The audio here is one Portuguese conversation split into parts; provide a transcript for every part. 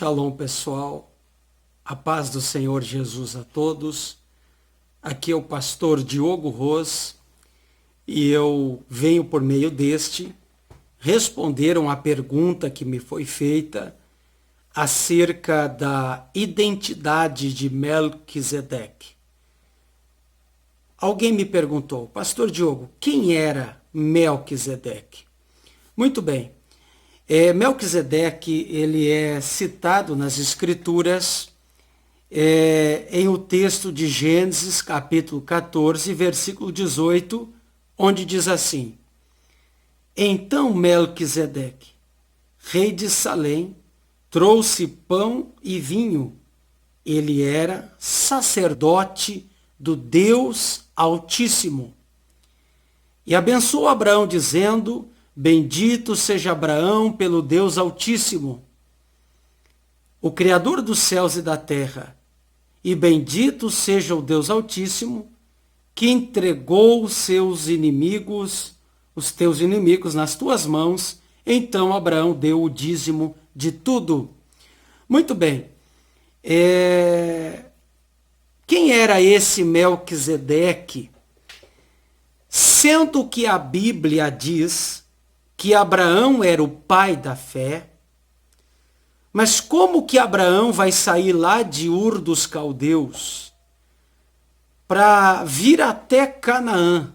Shalom, pessoal. A paz do Senhor Jesus a todos. Aqui é o pastor Diogo Ros e eu venho por meio deste responder uma pergunta que me foi feita acerca da identidade de Melquisedeque. Alguém me perguntou, pastor Diogo, quem era Melquisedeque? Muito bem. Melquisedeque, ele é citado nas Escrituras em o texto de Gênesis, capítulo 14, versículo 18, onde diz assim: Então Melquisedeque, rei de Salém, trouxe pão e vinho. Ele era sacerdote do Deus Altíssimo. E abençoou Abraão, dizendo: Bendito seja Abraão pelo Deus Altíssimo, o Criador dos céus e da terra, e bendito seja o Deus Altíssimo, que entregou os teus inimigos nas tuas mãos. Então Abraão deu o dízimo de tudo. Muito bem. Quem era esse Melquisedeque? Sendo que a Bíblia diz que Abraão era o pai da fé, mas como que Abraão vai sair lá de Ur dos Caldeus para vir até Canaã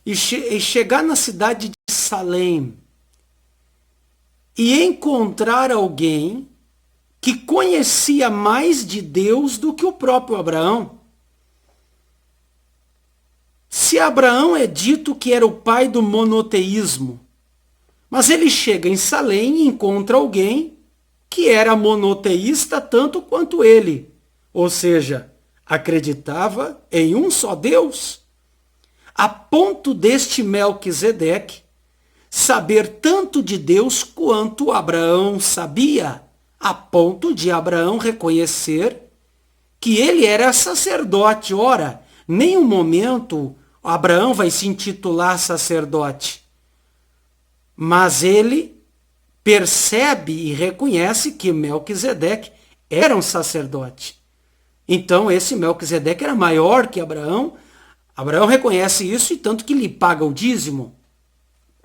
e chegar na cidade de Salém e encontrar alguém que conhecia mais de Deus do que o próprio Abraão? Se Abraão é dito que era o pai do monoteísmo, mas ele chega em Salém e encontra alguém que era monoteísta tanto quanto ele, ou seja, acreditava em um só Deus, a ponto deste Melquisedeque saber tanto de Deus quanto Abraão sabia, a ponto de Abraão reconhecer que ele era sacerdote. Ora, nenhum momento Abraão vai se intitular sacerdote, mas ele percebe e reconhece que Melquisedeque era um sacerdote. Então esse Melquisedeque era maior que Abraão. Abraão reconhece isso e tanto que lhe paga o dízimo.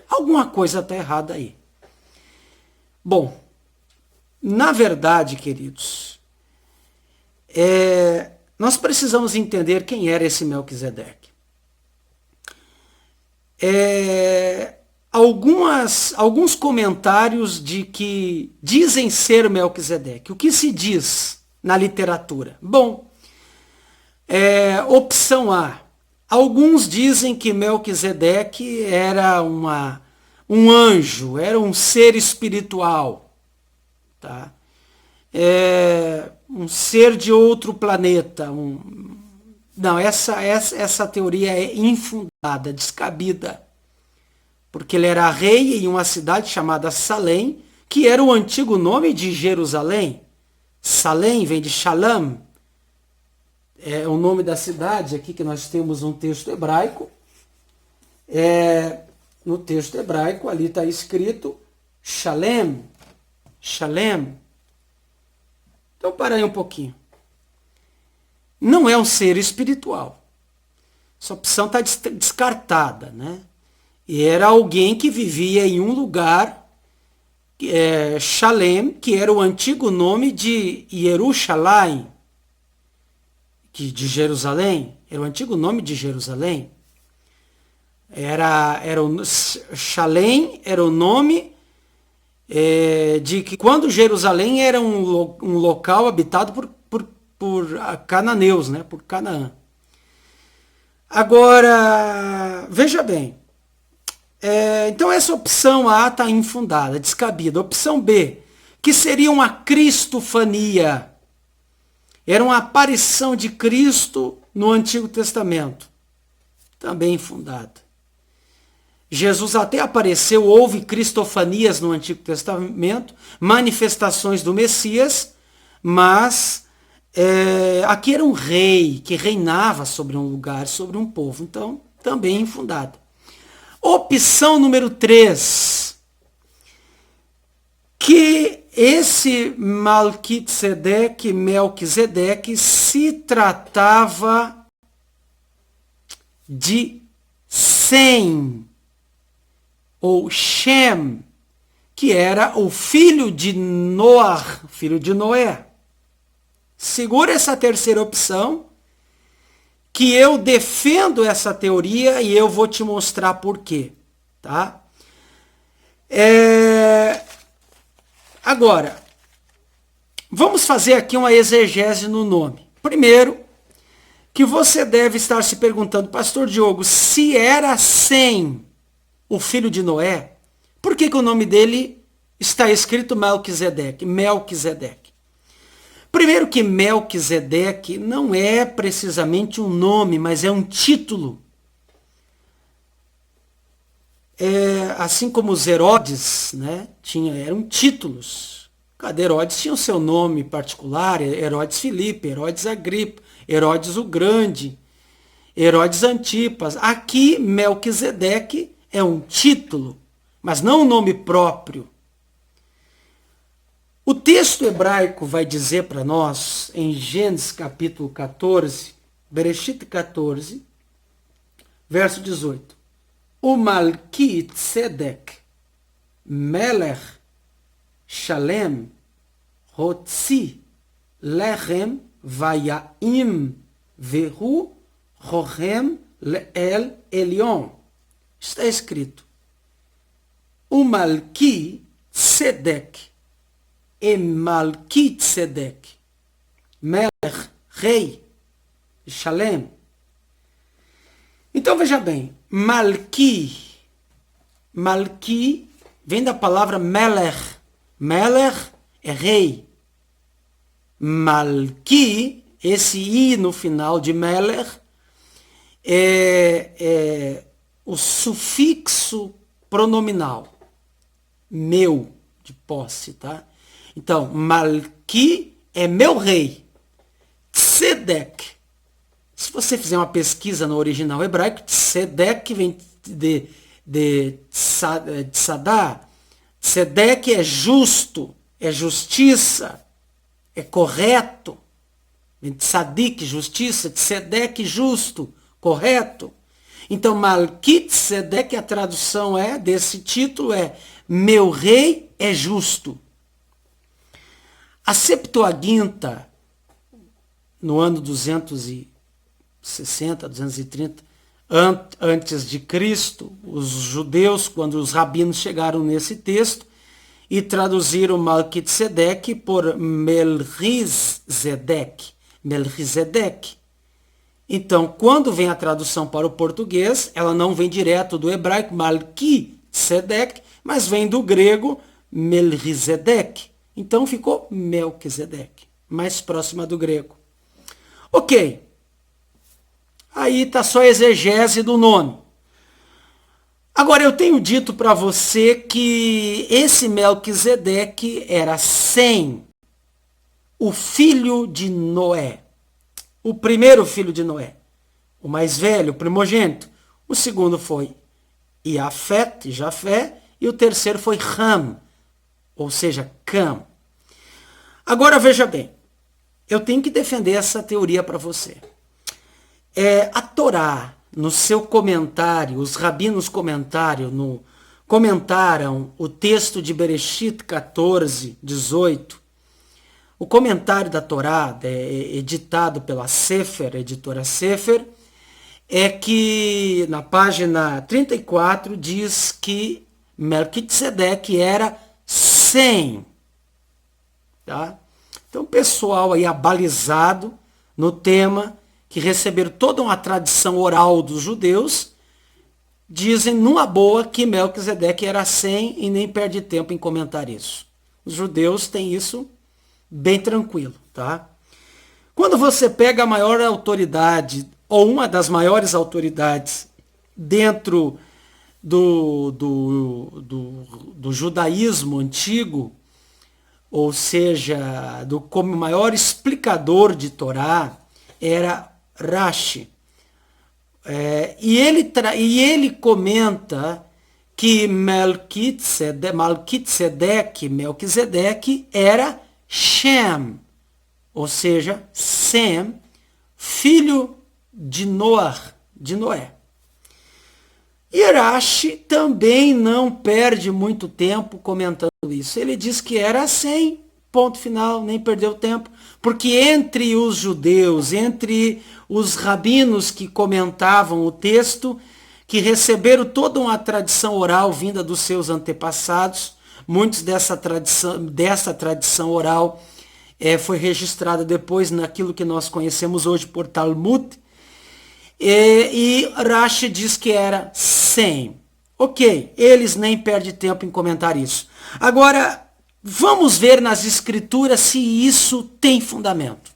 Alguma coisa está errada aí. Bom, na verdade, queridos, nós precisamos entender quem era esse Melquisedeque. Alguns comentários de que dizem ser Melquisedeque. O que se diz na literatura? Bom, opção A. Alguns dizem que Melquisedeque era um anjo, era um ser espiritual, tá? Um ser de outro planeta. Não, essa teoria é infundada, descabida. Porque ele era rei em uma cidade chamada Salém, que era o antigo nome de Jerusalém. Salém vem de Shalom, é o nome da cidade. Aqui que nós temos um texto hebraico. No texto hebraico ali está escrito Shalem. Shalem. Então para aí um pouquinho. Não é um ser espiritual. Essa opção está descartada, né? E era alguém que vivia em um lugar, Shalem, que era o antigo nome de Jerusalém, de Jerusalém, era o antigo nome de Jerusalém. Shalem era o nome de que quando Jerusalém era um local habitado por cananeus, né, por Canaã. Agora, veja bem. Então essa opção A está infundada, descabida. Opção B, que seria uma cristofania. Era uma aparição de Cristo no Antigo Testamento. Também infundada. Jesus até apareceu, houve cristofanias no Antigo Testamento, manifestações do Messias, mas aqui era um rei que reinava sobre um lugar, sobre um povo. Então, também infundada. Opção número 3, que esse Melquisedeque se tratava de Sem, ou Shem, que era o filho de Noar, filho de Noé. Segura essa terceira opção, que eu defendo essa teoria e eu vou te mostrar por quê, tá? Agora, vamos fazer aqui uma exegese no nome. Primeiro, que você deve estar se perguntando, Pastor Diogo, se era Sem, o filho de Noé, por que o nome dele está escrito Melquisedeque? Melquisedeque. Primeiro que Melquisedeque não é precisamente um nome, mas é um título. Assim como os Herodes, né, eram títulos. Cada Herodes tinha o seu nome particular, Herodes Filipe, Herodes Agripa, Herodes o Grande, Herodes Antipas. Aqui, Melquisedeque é um título, mas não um nome próprio. O texto hebraico vai dizer para nós, em Gênesis capítulo 14, Bereshit 14, verso 18. O Melquisedec, Melech Shalem, Hotzi, Lechem, Vayaim, Vehu, Rohem, Leel, Elion. Está escrito. O Melquisedec, Melquisedec, Melech, rei, Shalem. Então veja bem, Malki vem da palavra Melech. Melech é rei. Malki, esse i no final de Melech, é o sufixo pronominal. Meu, de posse, tá? Então, Malki é meu rei. Tzedek. Se você fizer uma pesquisa no original hebraico, Tzedek vem de Tzadá. Tzedek é justo, é justiça, é correto. Tzadik, justiça, Tzedek, justo, correto. Então, Melquisedec, a tradução desse título meu rei é justo. A Septuaginta, no ano 260, 230, antes de Cristo, os judeus, quando os rabinos chegaram nesse texto, e traduziram Melquisedec por Melchizedek. Melchizedek. Então, quando vem a tradução para o português, ela não vem direto do hebraico Melquisedec, mas vem do grego Melchizedek. Então ficou Melquisedeque, mais próxima do grego. Ok. Aí está só a exegese do nome. Agora, eu tenho dito para você que esse Melquisedeque era Sem, o filho de Noé. O primeiro filho de Noé. O mais velho, o primogênito. O segundo foi Iafete, Jafé, e o terceiro foi Ram, ou seja, Cam. Agora veja bem, eu tenho que defender essa teoria para você. A Torá, no seu comentário, os rabinos comentaram o texto de Bereshit 14, 18. O comentário da Torá, editado pela Sefer, editora Sefer, é que na página 34 diz que Melquisedeque era Sem. Tá? Então o pessoal aí abalizado no tema, que receberam toda uma tradição oral dos judeus, dizem numa boa que Melquisedeque era Sem e nem perde tempo em comentar isso. Os judeus têm isso bem tranquilo, tá? Quando você pega a maior autoridade, ou uma das maiores autoridades dentro do judaísmo antigo, ou seja, como maior explicador de Torá, era Rashi. E ele comenta que Melquisedeque era Shem, ou seja, Sem, filho de Noé. E Rashi também não perde muito tempo comentando isso. Ele diz que era Sem, ponto final, nem perdeu tempo, porque entre os judeus, entre os rabinos que comentavam o texto, que receberam toda uma tradição oral vinda dos seus antepassados, muitos dessa tradição oral foi registrada depois naquilo que nós conhecemos hoje por Talmud, e Rashi diz que era Sem. Ok, eles nem perdem tempo em comentar isso. Agora, vamos ver nas escrituras se isso tem fundamento.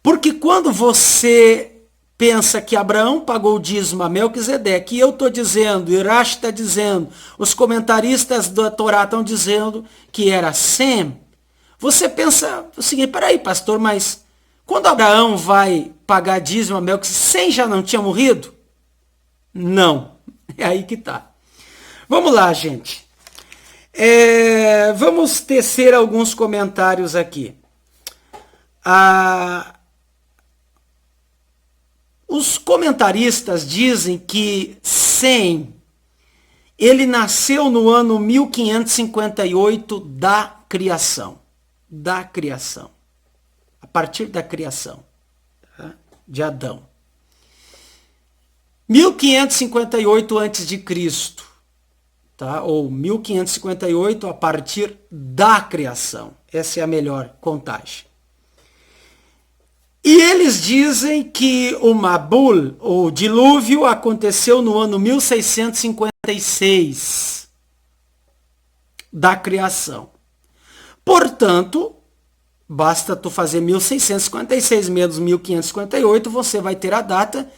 Porque quando você pensa que Abraão pagou o dízimo a Melquisedeque, e eu estou dizendo, e Rashi está dizendo, os comentaristas da Torá estão dizendo que era Sem, você pensa o seguinte: peraí, pastor, mas quando Abraão vai pagar dízimo a Melquisedeque, Sem já não tinha morrido? Não, é aí que está. Vamos lá, gente. Vamos tecer alguns comentários aqui. Os comentaristas dizem que Sem, ele nasceu no ano 1558 da criação. A partir da criação, tá? De Adão. 1558 a.C., tá? Ou 1558 a partir da criação. Essa é a melhor contagem. E eles dizem que o Mabul, o dilúvio, aconteceu no ano 1656 da criação. Portanto, basta tu fazer 1656 menos 1558, você vai ter a data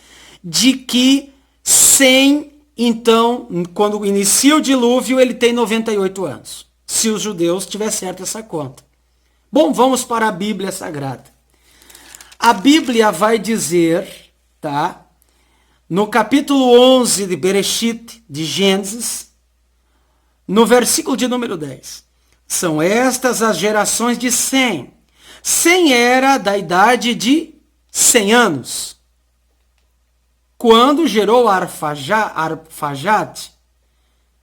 de que Sem, então, quando inicia o dilúvio, ele tem 98 anos. Se os judeus tiver certo essa conta. Bom, vamos para a Bíblia Sagrada. A Bíblia vai dizer, tá? No capítulo 11 de Bereshit, de Gênesis, no versículo de número 10. São estas as gerações de Sem. Sem era da idade de 100 anos. Quando gerou Arfaxade,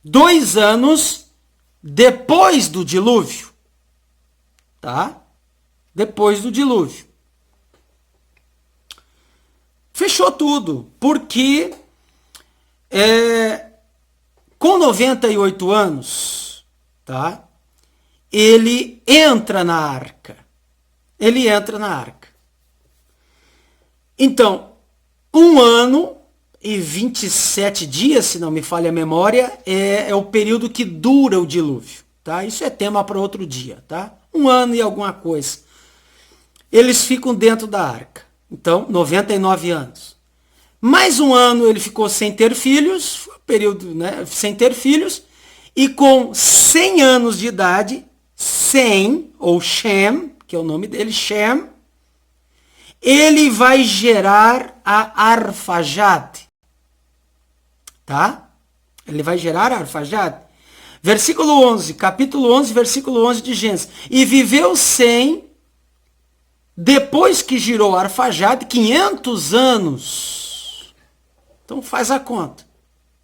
2 anos depois do dilúvio. Tá? Depois do dilúvio. Fechou tudo, porque com 98 anos, tá? Ele entra na arca. Então, 1 ano e 27 dias, se não me falha a memória, é o período que dura o dilúvio. Tá? Isso é tema para outro dia. Tá? 1 ano e alguma coisa. Eles ficam dentro da arca. Então, 99 anos. Mais 1 ano ele ficou sem ter filhos, período, né, sem ter filhos, e com 100 anos de idade, Sem, ou Shem, que é o nome dele, Shem, ele vai gerar a Arfaxade. Tá? Ele vai gerar a Arfaxade. Versículo 11, capítulo 11, versículo 11 de Gênesis. E viveu Sem, depois que girou Arfaxade, 500 anos. Então faz a conta.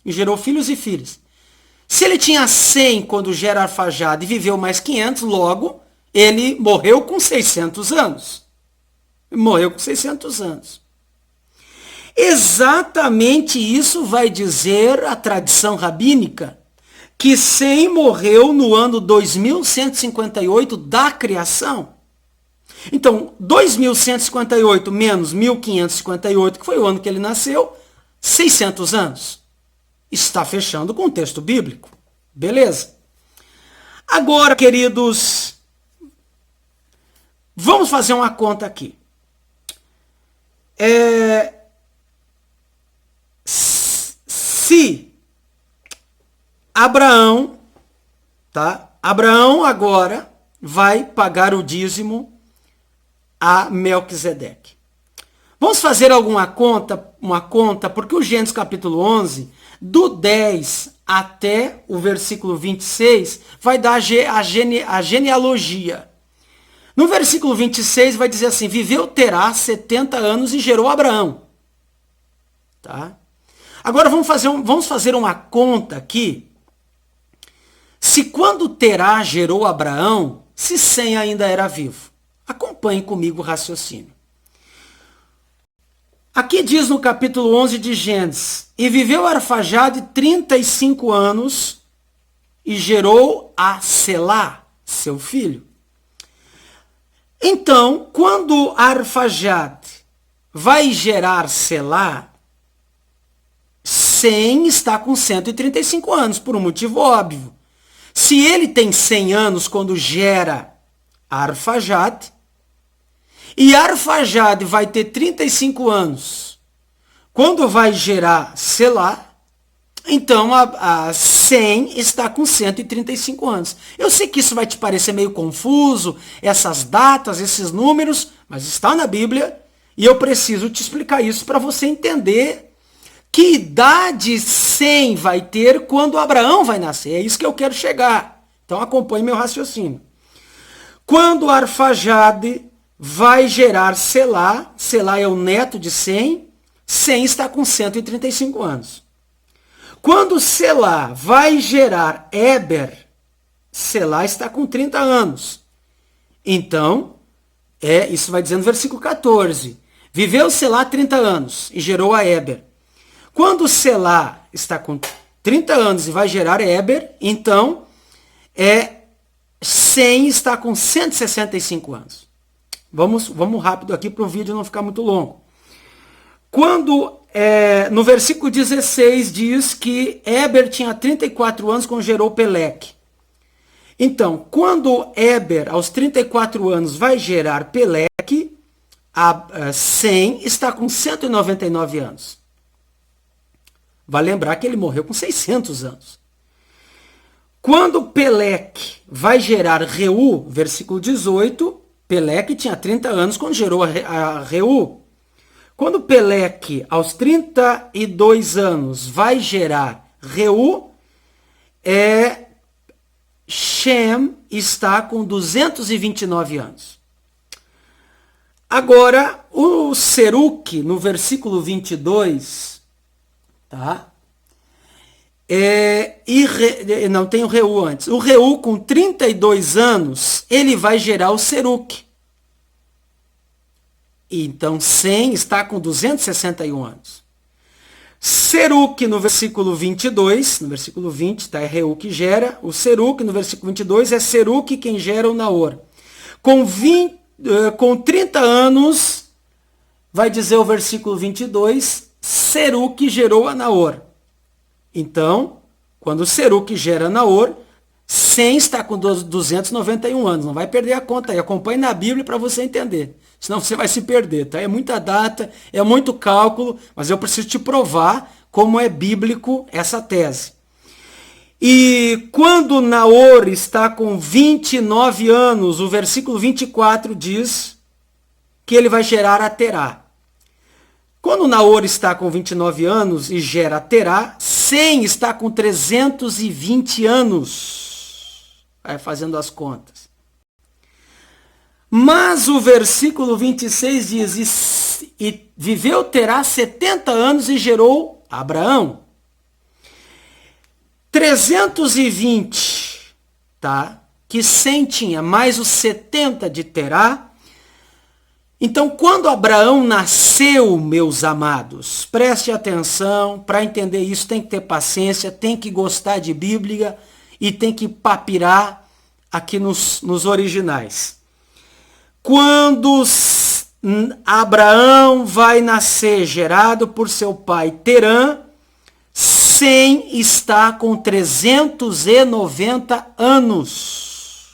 E gerou filhos e filhas. Se ele tinha 100 quando gera Arfaxade e viveu mais 500, logo ele morreu com 600 anos. Morreu com 600 anos. Exatamente isso vai dizer a tradição rabínica, que Sem morreu no ano 2158 da criação. Então, 2158 menos 1558, que foi o ano que ele nasceu, 600 anos. Está fechando com o texto bíblico. Beleza? Agora, queridos, vamos fazer uma conta aqui. Se Abraão, tá? Abraão agora vai pagar o dízimo a Melquisedeque. Vamos fazer uma conta, porque o Gênesis capítulo 11, do 10 até o versículo 26, vai dar a genealogia. No versículo 26 vai dizer assim, viveu Terá 70 anos e gerou Abraão. Tá? Agora vamos fazer uma conta aqui. Se quando Terá gerou Abraão, se Sem ainda era vivo. Acompanhe comigo o raciocínio. Aqui diz no capítulo 11 de Gênesis, e viveu Arfaxade 35 anos e gerou a Selá, seu filho. Então, quando Arfaxade vai gerar Selá, Sem está com 135 anos, por um motivo óbvio. Se ele tem 100 anos quando gera Arfaxade, e Arfaxade vai ter 35 anos quando vai gerar Selá, então a Sem está com 135 anos. Eu sei que isso vai te parecer meio confuso, essas datas, esses números, mas está na Bíblia e eu preciso te explicar isso para você entender que idade Sem vai ter quando Abraão vai nascer. É isso que eu quero chegar. Então acompanhe meu raciocínio. Quando Arfaxade vai gerar Selá, Selá é o neto de Sem, Sem está com 135 anos. Quando Selá vai gerar Éber, Selá está com 30 anos. Então, isso vai dizer no versículo 14. Viveu Selá 30 anos e gerou a Éber. Quando Selá está com 30 anos e vai gerar Éber, então, Sem está com 165 anos. Vamos rápido aqui para o vídeo não ficar muito longo. Quando, no versículo 16, diz que Éber tinha 34 anos quando gerou Peleque. Então, quando Éber, aos 34 anos, vai gerar Peleque, Sem está com 199 anos. Vai lembrar que ele morreu com 600 anos. Quando Peleque vai gerar Reu, versículo 18, Peleque tinha 30 anos quando gerou a Reu. Quando Peleque, aos 32 anos, vai gerar Reu, Shem está com 229 anos. Agora, o Seruque, no versículo 22, tá? Não, tem o Reu antes. O Reu, com 32 anos, ele vai gerar o Seruque. Então, Sem está com 261 anos. Seruque, no versículo 22, no versículo 20, tá? É Reu que gera. O Seruque, no versículo 22, é Seruque quem gera o Naor. Com 30 anos, vai dizer o versículo 22, Seruque gerou a Naor. Então, quando Seruque gera Naor, Sem está com 291 anos. Não vai perder a conta aí. Acompanhe na Bíblia para você entender. Senão você vai se perder, tá? É muita data, é muito cálculo, mas eu preciso te provar como é bíblico essa tese. E quando Naor está com 29 anos, o versículo 24 diz que ele vai gerar a Terá. Quando Naor está com 29 anos e gera a Terá, Sem está com 320 anos. Vai fazendo as contas. Mas o versículo 26 diz, e viveu Terá 70 anos e gerou Abraão. 320, tá? Que Sem tinha, mais os 70 de Terá. Então, quando Abraão nasceu, meus amados, preste atenção, para entender isso tem que ter paciência, tem que gostar de Bíblia e tem que papirar aqui nos originais. Quando Abraão vai nascer, gerado por seu pai Terã, Sem está com 390 anos.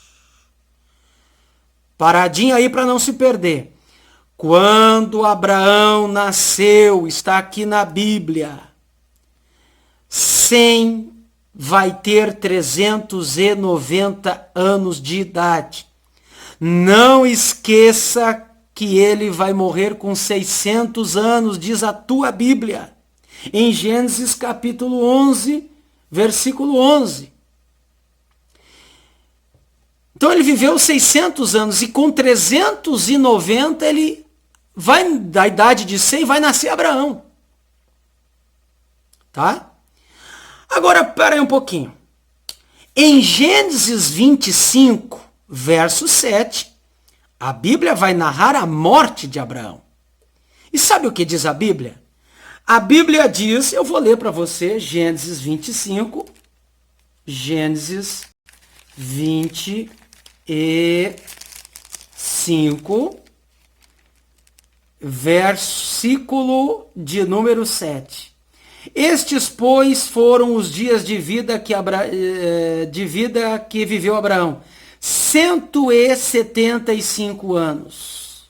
Paradinha aí para não se perder. Quando Abraão nasceu, está aqui na Bíblia, Sem vai ter 390 anos de idade. Não esqueça que ele vai morrer com 600 anos, diz a tua Bíblia, em Gênesis capítulo 11, versículo 11. Então ele viveu 600 anos e com 390 ele vai, da idade de 100, vai nascer Abraão. Tá? Agora, para aí um pouquinho. Em Gênesis 25, verso 7, a Bíblia vai narrar a morte de Abraão. E sabe o que diz a Bíblia? A Bíblia diz, eu vou ler para você, Gênesis 25, Gênesis 25, versículo de número 7. Estes, pois, foram os dias de vida que viveu Abraão, 175 anos.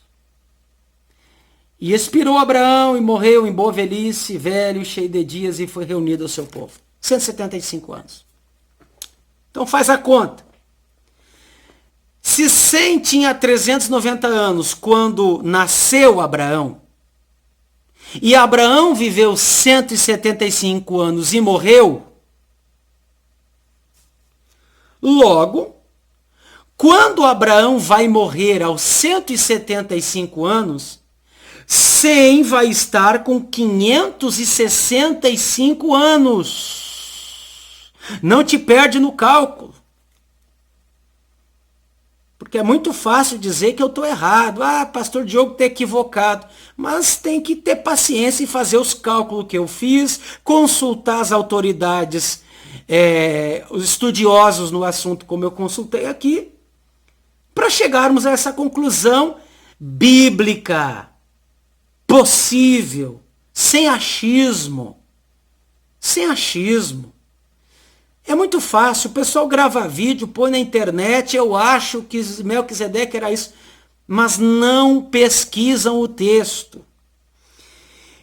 E expirou Abraão e morreu em boa velhice, velho, cheio de dias, e foi reunido ao seu povo. 175 anos. Então faz a conta. Se 100 tinha 390 anos quando nasceu Abraão, e Abraão viveu 175 anos e morreu, logo, quando Abraão vai morrer aos 175 anos, 100 vai estar com 565 anos. Não te perde no cálculo. Porque é muito fácil dizer que eu estou errado. Ah, pastor Diogo está equivocado. Mas tem que ter paciência e fazer os cálculos que eu fiz, consultar as autoridades, os estudiosos no assunto, como eu consultei aqui, para chegarmos a essa conclusão bíblica, possível, sem achismo. Sem achismo. É muito fácil, o pessoal grava vídeo, põe na internet, eu acho que Melquisedeque era isso, mas não pesquisam o texto.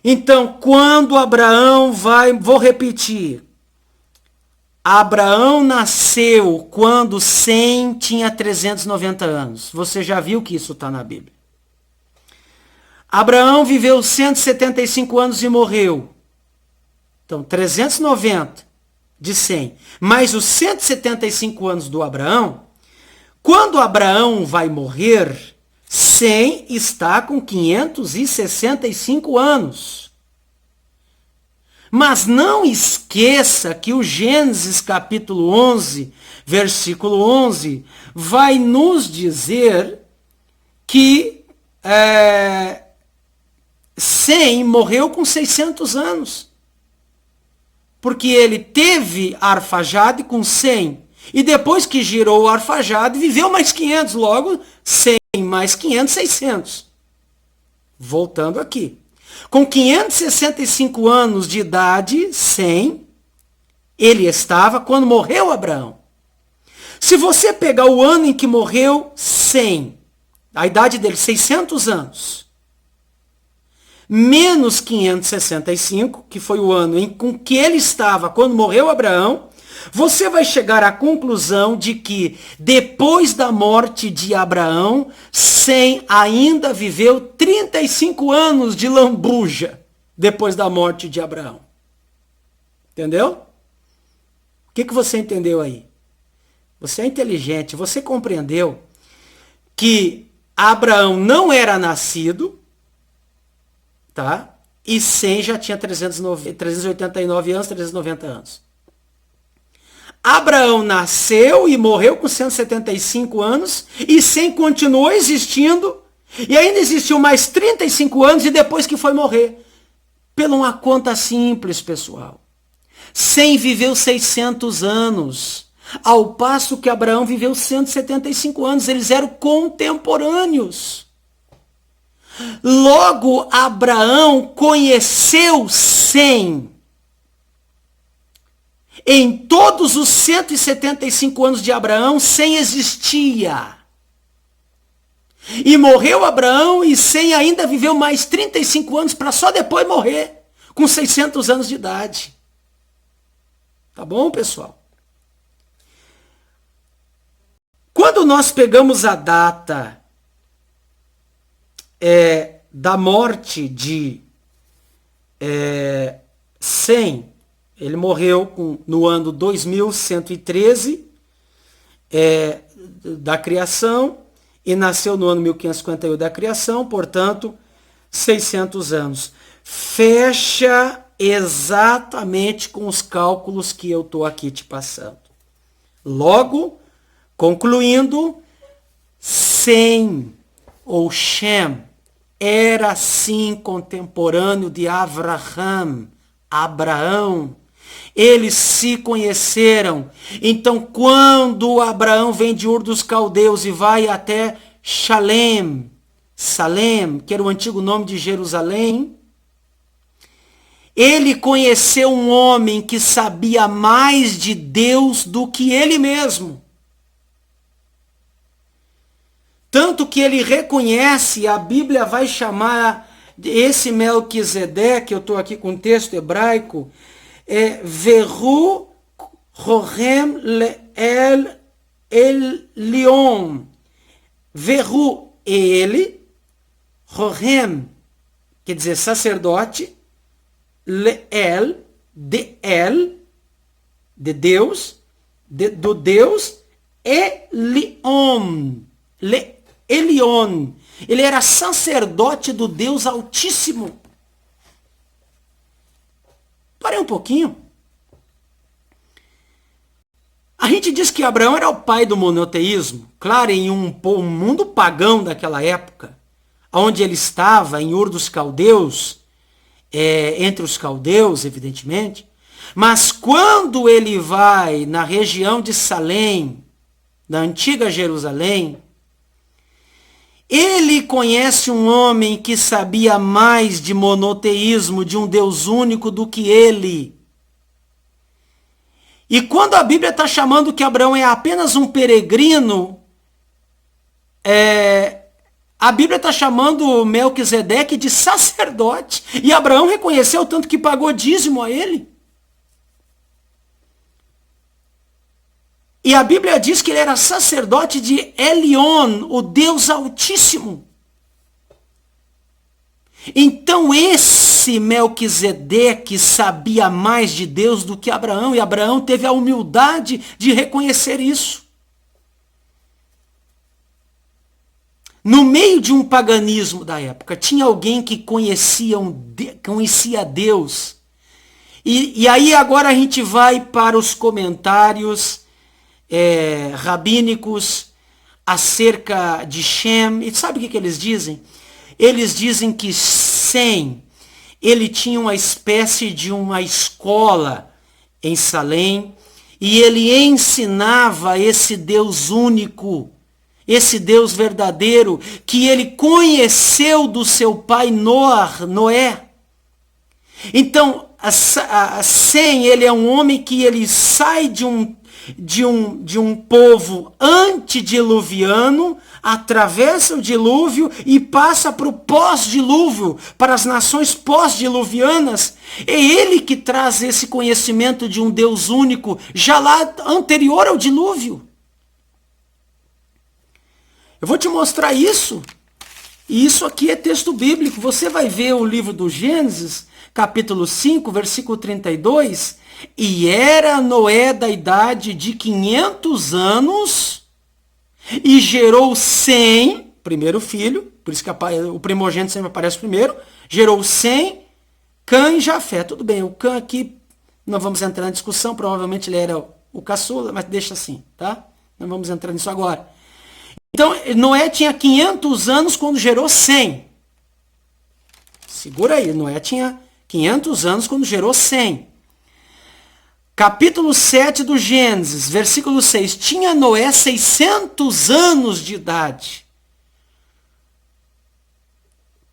Então, quando Abraão vou repetir, Abraão nasceu quando 100 tinha 390 anos. Você já viu que isso está na Bíblia. Abraão viveu 175 anos e morreu. Então, 390. De 100, mais os 175 anos do Abraão, quando Abraão vai morrer, 100 está com 565 anos. Mas não esqueça que o Gênesis capítulo 11, versículo 11, vai nos dizer que 100 morreu com 600 anos. Porque ele teve Arfajade com 100. E depois que girou o Arfajade, viveu mais 500. Logo, 100 mais 500, 600. Voltando aqui. Com 565 anos de idade, 100, ele estava quando morreu Abraão. Se você pegar o ano em que morreu 100, a idade dele, 600 anos, menos 565, que foi o ano com que ele estava quando morreu Abraão, você vai chegar à conclusão de que depois da morte de Abraão, 100 ainda viveu 35 anos de lambuja depois da morte de Abraão. Entendeu? O que você entendeu aí? Você é inteligente, você compreendeu que Abraão não era nascido, tá? E 100 já tinha 389 anos, 390 anos. Abraão nasceu e morreu com 175 anos, e 100 continuou existindo, e ainda existiu mais 35 anos, e depois que foi morrer. Pela uma conta simples, pessoal. 100 viveu 600 anos, ao passo que Abraão viveu 175 anos, eles eram contemporâneos. Logo, Abraão conheceu 100. Em todos os 175 anos de Abraão, 100 existia. E morreu Abraão e 100 ainda viveu mais 35 anos para só depois morrer, com 600 anos de idade. Tá bom, pessoal? Quando nós pegamos a data da morte de Sem. Ele morreu no ano 2113 da criação e nasceu no ano 1558 da criação, portanto, 600 anos. Fecha exatamente com os cálculos que eu estou aqui te passando. Logo, concluindo, Sem ou Shem era sim contemporâneo de Avraham, Abraão. Eles se conheceram. Então, quando Abraão vem de Ur dos Caldeus e vai até Salem, que era o antigo nome de Jerusalém, ele conheceu um homem que sabia mais de Deus do que ele mesmo. Tanto que ele reconhece, a Bíblia vai chamar esse Melquisedeque, eu estou aqui com um texto hebraico, Veru Rohem El Elion. Veru, ele, Rohem, quer dizer sacerdote, El, de Deus, do Deus, Elion. Elion. Ele era sacerdote do Deus Altíssimo. Parei um pouquinho. A gente diz que Abraão era o pai do monoteísmo. Claro, em um mundo pagão daquela época, onde ele estava, em Ur dos Caldeus, entre os caldeus, evidentemente. Mas quando ele vai na região de Salém, na antiga Jerusalém, ele conhece um homem que sabia mais de monoteísmo, de um Deus único, do que ele. E quando a Bíblia está chamando que Abraão é apenas um peregrino, a Bíblia está chamando Melquisedeque de sacerdote. E Abraão reconheceu tanto que pagou dízimo a ele. E a Bíblia diz que ele era sacerdote de Elion, o Deus Altíssimo. Então esse Melquisedeque sabia mais de Deus do que Abraão, e Abraão teve a humildade de reconhecer isso. No meio de um paganismo da época, tinha alguém que conhecia Deus. E aí agora a gente vai para os comentários rabínicos acerca de Shem. E sabe o que eles dizem? Eles dizem que Sem, ele tinha uma espécie de uma escola em Salém, e ele ensinava esse Deus único, esse Deus verdadeiro, que ele conheceu do seu pai Noé. Então, Sem, ele é um homem que ele sai de um povo antediluviano, atravessa o dilúvio e passa para o pós-dilúvio, para as nações pós-diluvianas. É ele que traz esse conhecimento de um Deus único, já lá anterior ao dilúvio. Eu vou te mostrar isso, e isso aqui é texto bíblico. Você vai ver o livro do Gênesis, capítulo 5, versículo 32, e era Noé da idade de 500 anos, e gerou Sem, primeiro filho, por isso que o primogênito sempre aparece primeiro, gerou Sem, Cã e Jafé. Tudo bem, o Cã aqui, não vamos entrar na discussão, provavelmente ele era o caçula, mas deixa assim, tá? Não vamos entrar nisso agora. Então, Noé tinha 500 anos quando gerou Sem. Segura aí, Noé tinha 500 anos quando gerou Sem. Capítulo 7 do Gênesis, versículo 6. Tinha Noé 600 anos de idade,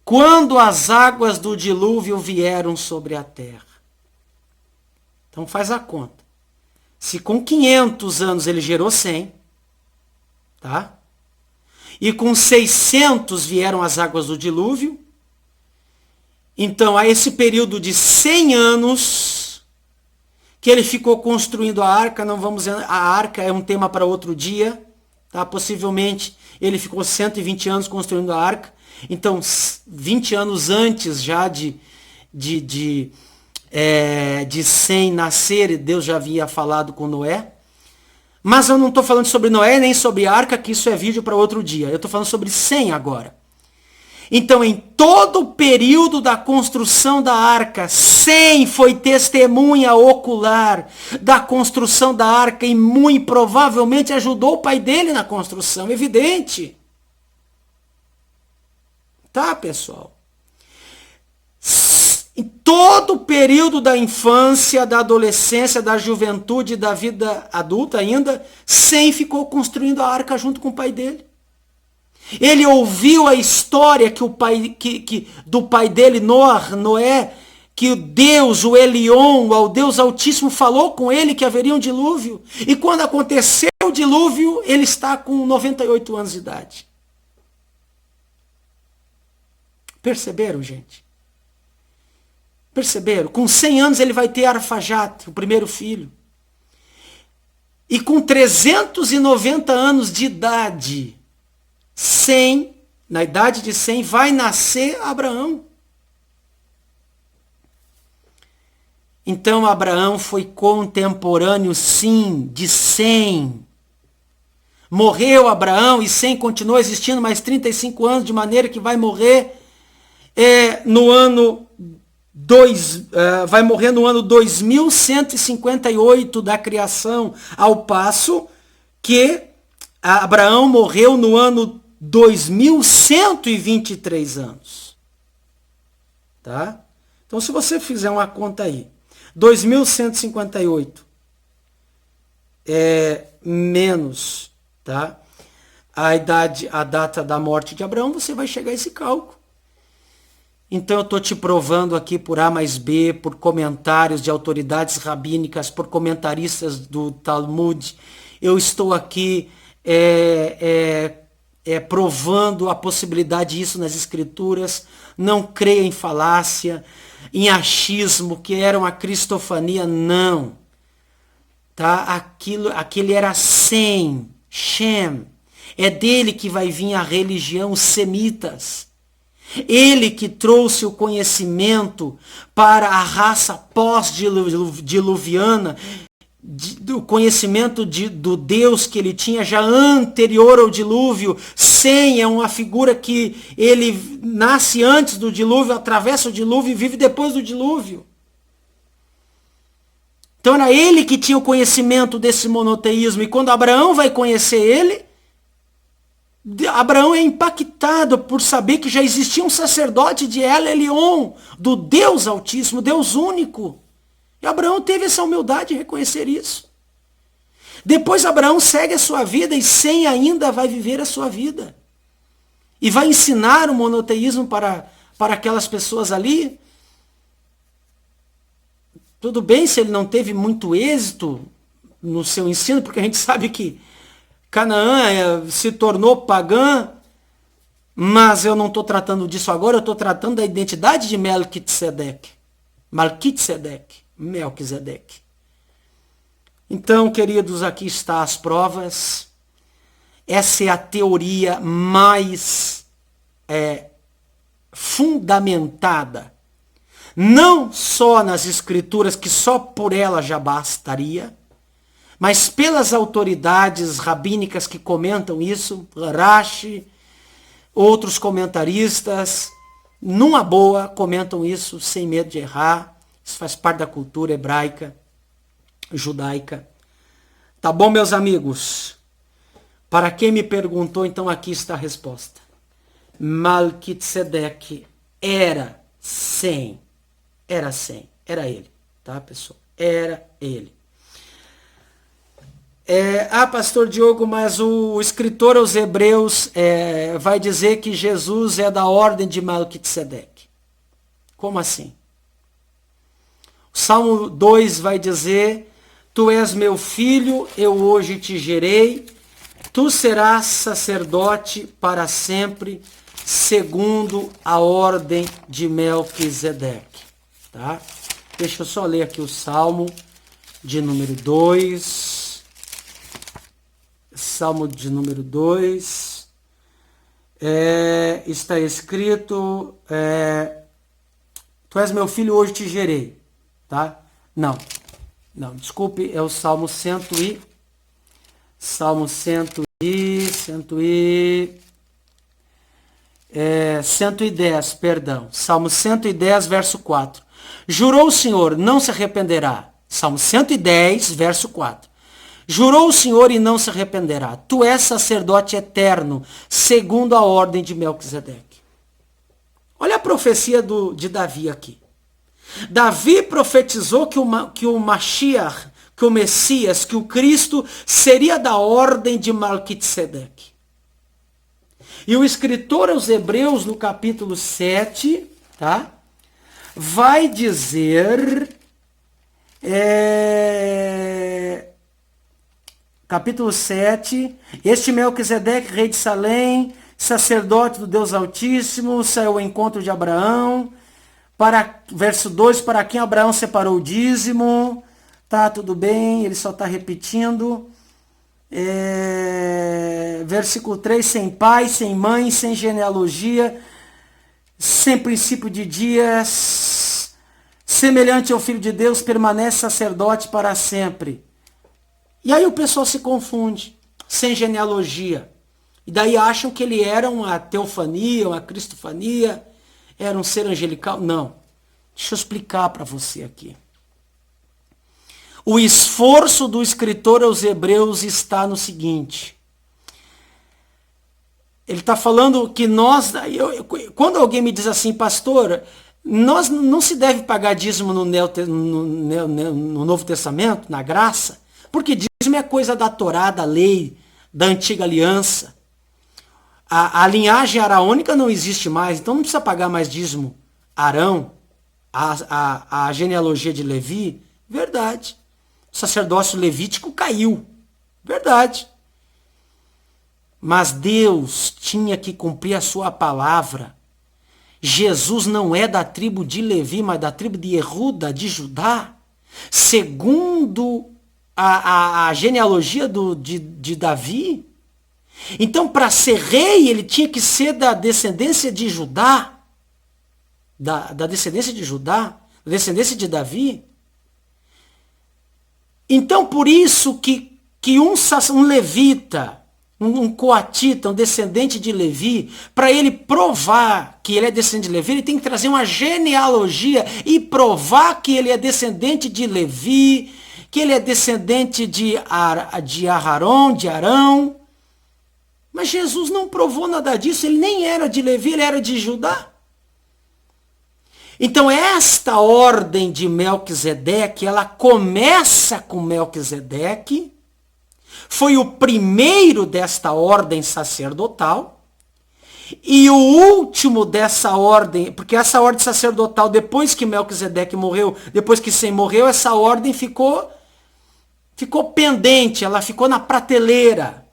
quando as águas do dilúvio vieram sobre a terra. Então faz a conta. Se com 500 anos ele gerou Sem, tá? E com 600 vieram as águas do dilúvio, então a esse período de 100 anos que ele ficou construindo a arca, a arca é um tema para outro dia, tá? Possivelmente ele ficou 120 anos construindo a arca. Então, 20 anos antes já de Sem nascer, Deus já havia falado com Noé. Mas eu não estou falando sobre Noé nem sobre arca, que isso é vídeo para outro dia. Eu estou falando sobre Sem agora. Então, em todo o período da construção da arca, Sem foi testemunha ocular da construção da arca e muito provavelmente ajudou o pai dele na construção, evidente. Tá, pessoal? Em todo o período da infância, da adolescência, da juventude, da vida adulta ainda, Sem ficou construindo a arca junto com o pai dele. Ele ouviu a história do pai dele, Noé, que o Deus, o Elion, o Deus Altíssimo, falou com ele que haveria um dilúvio. E quando aconteceu o dilúvio, ele está com 98 anos de idade. Perceberam, gente? Perceberam? Com 100 anos ele vai ter Arfajate, o primeiro filho. E com 390 anos de idade, na idade de 100, vai nascer Abraão. Então Abraão foi contemporâneo, sim, de Sem. Morreu Abraão e Sem continuou existindo mais 35 anos, de maneira que vai morrer no ano 2158 da criação, ao passo que Abraão morreu no ano 2123 anos. Tá? Então, se você fizer uma conta aí, 2158 menos, tá, a data da morte de Abraão, você vai chegar a esse cálculo. Então eu estou te provando aqui por A mais B, por comentários de autoridades rabínicas, por comentaristas do Talmud. Eu estou aqui provando a possibilidade disso nas escrituras. Não creia em falácia, em achismo, que era uma cristofania, não. Tá? Aquele era Sem, Shem. É dele que vai vir a religião, os semitas. Ele que trouxe o conhecimento para a raça pós-diluviana, do conhecimento do Deus que ele tinha já anterior ao dilúvio. Sem é uma figura que ele nasce antes do dilúvio, atravessa o dilúvio e vive depois do dilúvio. Então era ele que tinha o conhecimento desse monoteísmo. E quando Abraão vai conhecer ele, Abraão é impactado por saber que já existia um sacerdote de El Elyon, do Deus Altíssimo, Deus único. E Abraão teve essa humildade de reconhecer isso. Depois Abraão segue a sua vida e Sem ainda vai viver a sua vida. E vai ensinar o monoteísmo para aquelas pessoas ali. Tudo bem se ele não teve muito êxito no seu ensino, porque a gente sabe que Canaã se tornou pagã, mas eu não estou tratando disso agora, eu estou tratando da identidade de Melquisedeque. Então, queridos, aqui está as provas. Essa é a teoria mais fundamentada, não só nas escrituras, que só por ela já bastaria, mas pelas autoridades rabínicas que comentam isso, Rashi, outros comentaristas, numa boa, comentam isso sem medo de errar. Isso faz parte da cultura hebraica, judaica. Tá bom, meus amigos? Para quem me perguntou, então aqui está a resposta. Melquisedeque era Sem. Era ele, tá, pessoal? Era ele. Pastor Diogo, mas o escritor aos Hebreus vai dizer que Jesus é da ordem de Melquisedeque. Como assim? O Salmo 2 vai dizer: Tu és meu filho, eu hoje te gerei, tu serás sacerdote para sempre, segundo a ordem de Melquisedeque. Tá? Deixa eu só ler aqui o Salmo de número 2. Salmo de número 2. Está escrito, tu és meu filho, hoje te gerei, tá? Não, desculpe, é o Salmo 110, perdão. Salmo 110, verso 4. Jurou o Senhor, não se arrependerá. Salmo 110, verso 4. Jurou o Senhor e não se arrependerá. Tu és sacerdote eterno, segundo a ordem de Melquisedeque. Olha a profecia de Davi aqui. Davi profetizou que o Mashiach, que o Messias, que o Cristo seria da ordem de Melquisedeque. E o escritor aos Hebreus, no capítulo 7, tá? Vai dizer... capítulo 7, este Melquisedeque, rei de Salém, sacerdote do Deus Altíssimo, saiu ao encontro de Abraão, verso 2, para quem Abraão separou o dízimo, tá, tudo bem, ele só está repetindo, versículo 3, sem pai, sem mãe, sem genealogia, sem princípio de dias, semelhante ao Filho de Deus, permanece sacerdote para sempre. E aí o pessoal se confunde, sem genealogia. E daí acham que ele era uma teofania, uma cristofania, era um ser angelical. Não. Deixa eu explicar para você aqui. O esforço do escritor aos Hebreus está no seguinte. Ele está falando que nós... quando alguém me diz assim, pastor, nós não se deve pagar dízimo no Novo Testamento, na graça, porque dízimo é coisa da Torá, da lei, da antiga aliança. A linhagem araônica não existe mais, então não precisa pagar mais dízimo. Arão, a genealogia de Levi, verdade. O sacerdócio levítico caiu, verdade. Mas Deus tinha que cumprir a sua palavra. Jesus não é da tribo de Levi, mas da tribo de Yehuda, de Judá. Segundo a genealogia de Davi. Então, para ser rei, ele tinha que ser da descendência de Judá. Da descendência de Judá, da descendência de Davi. Então, por isso que um levita, um coatita, um descendente de Levi, para ele provar que ele é descendente de Levi, ele tem que trazer uma genealogia e provar que ele é descendente de Levi, que ele é descendente de Aharon, de Arão. Mas Jesus não provou nada disso, ele nem era de Levi, ele era de Judá. Então esta ordem de Melquisedeque, ela começa com Melquisedeque, foi o primeiro desta ordem sacerdotal, e o último dessa ordem, porque essa ordem sacerdotal, depois que Melquisedeque morreu, depois que Sem morreu, essa ordem ficou pendente, ela ficou na prateleira,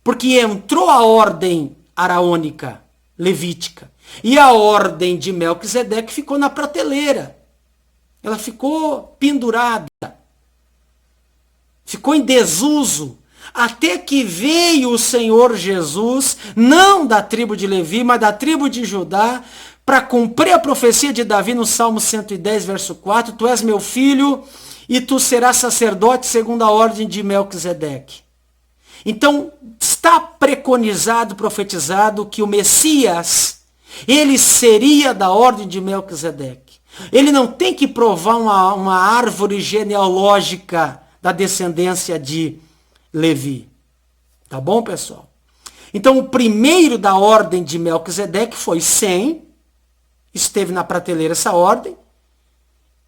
porque entrou a ordem araônica, levítica, e a ordem de Melquisedeque ficou na prateleira. Ela ficou pendurada. Ficou em desuso. Até que veio o Senhor Jesus, não da tribo de Levi, mas da tribo de Judá, para cumprir a profecia de Davi no Salmo 110, verso 4. Tu és meu filho e tu serás sacerdote segundo a ordem de Melquisedeque. Então, está preconizado, profetizado que o Messias, ele seria da ordem de Melquisedeque. Ele não tem que provar uma árvore genealógica da descendência de Levi. Tá bom, pessoal? Então, o primeiro da ordem de Melquisedeque foi Sem. Esteve na prateleira essa ordem.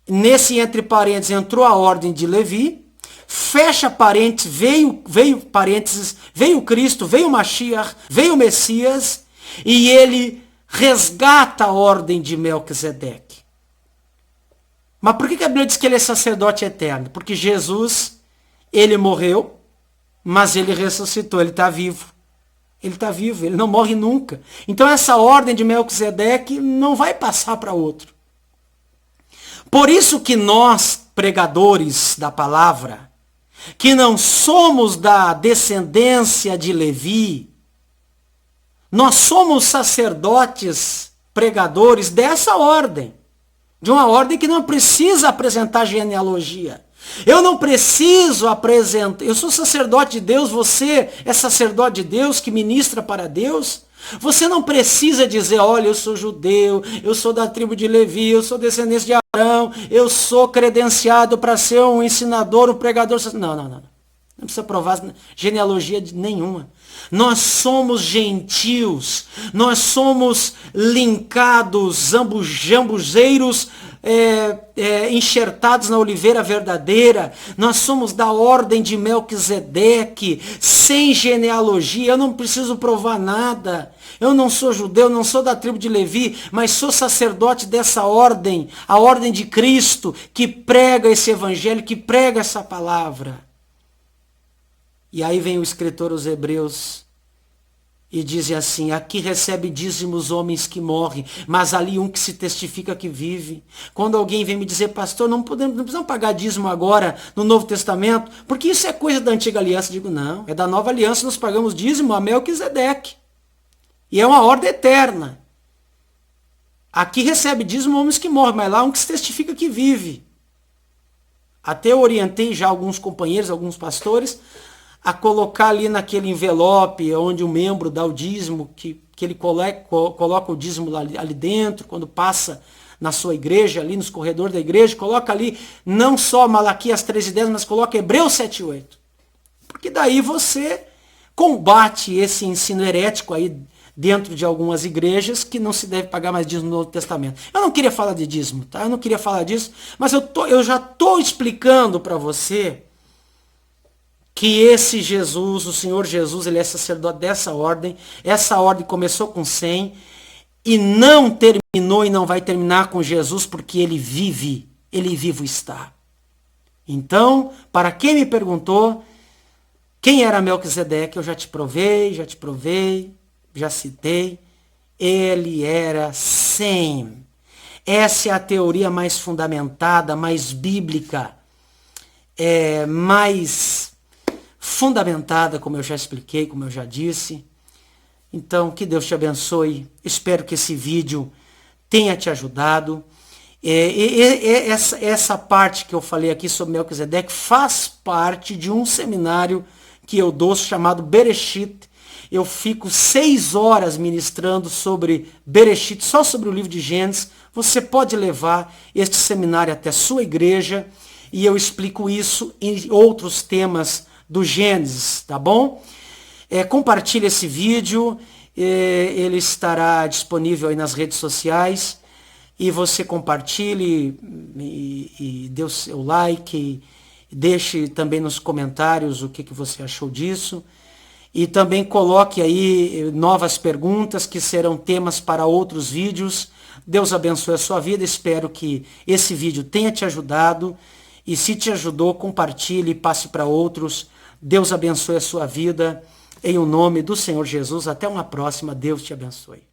Nesse entre parênteses entrou a ordem de Levi. Fecha parênteses, veio Cristo, veio o Mashiach, veio o Messias. E ele resgata a ordem de Melquisedeque. Mas por que a Bíblia diz que ele é sacerdote eterno? Porque Jesus, ele morreu, mas ele ressuscitou, ele está vivo. Ele está vivo, ele não morre nunca. Então essa ordem de Melquisedeque não vai passar para outro. Por isso que nós, pregadores da palavra, que não somos da descendência de Levi, Nós somos sacerdotes, pregadores dessa ordem. De uma ordem que não precisa apresentar genealogia. Eu não preciso apresentar. Eu sou sacerdote de Deus, você é sacerdote de Deus que ministra para Deus. Você não precisa dizer, olha, eu sou judeu, eu sou da tribo de Levi, eu sou descendente de Abraão, eu sou credenciado para ser um ensinador, um pregador. Não. Não precisa provar genealogia nenhuma. Nós somos gentios, nós somos linkados, zambuzeiros, enxertados na oliveira verdadeira. Nós somos da ordem de Melquisedeque, sem genealogia. Eu não preciso provar nada. Eu não sou judeu, não sou da tribo de Levi, mas sou sacerdote dessa ordem, a ordem de Cristo, que prega esse evangelho, que prega essa palavra. E aí vem o escritor aos Hebreus e diz assim, aqui recebe dízimos homens que morrem, mas ali um que se testifica que vive. Quando alguém vem me dizer, pastor, não precisamos pagar dízimo agora no Novo Testamento, porque isso é coisa da antiga aliança. Eu digo, não, é da nova aliança, nós pagamos dízimo a Melquisedeque. E é uma ordem eterna. Aqui recebe dízimo homens que morrem, mas lá um que se testifica que vive. Até eu orientei já alguns companheiros, alguns pastores, a colocar ali naquele envelope onde o membro dá o dízimo, que ele coloca o dízimo ali dentro, quando passa na sua igreja, ali nos corredores da igreja, coloca ali não só Malaquias 3:10, mas coloca Hebreus 7:8. Porque daí você combate esse ensino herético aí dentro de algumas igrejas que não se deve pagar mais dízimo no Novo Testamento. Eu não queria falar de dízimo, tá? Eu não queria falar disso, mas eu já estou explicando para você que esse Jesus, o Senhor Jesus, ele é sacerdote dessa ordem. Essa ordem começou com 100 e não terminou e não vai terminar com Jesus, porque ele vive, ele vivo está. Então, para quem me perguntou, quem era Melquisedeque, eu já te provei, já citei. Ele era Sem. Essa é a teoria mais fundamentada, mais bíblica, mais fundamentada, como eu já expliquei, como eu já disse. Então, que Deus te abençoe. Espero que esse vídeo tenha te ajudado. Essa parte que eu falei aqui sobre Melquisedeque faz parte de um seminário que eu dou chamado Bereshit. Eu fico 6 horas ministrando sobre Bereshit, só sobre o livro de Gênesis. Você pode levar este seminário até a sua igreja e eu explico isso em outros temas do Gênesis, tá bom? Compartilhe esse vídeo, ele estará disponível aí nas redes sociais, e você compartilhe e dê o seu like, deixe também nos comentários o que você achou disso, e também coloque aí novas perguntas que serão temas para outros vídeos. Deus abençoe a sua vida, espero que esse vídeo tenha te ajudado, e se te ajudou, compartilhe e passe para outros. Deus abençoe a sua vida, em o nome do Senhor Jesus. Até uma próxima. Deus te abençoe.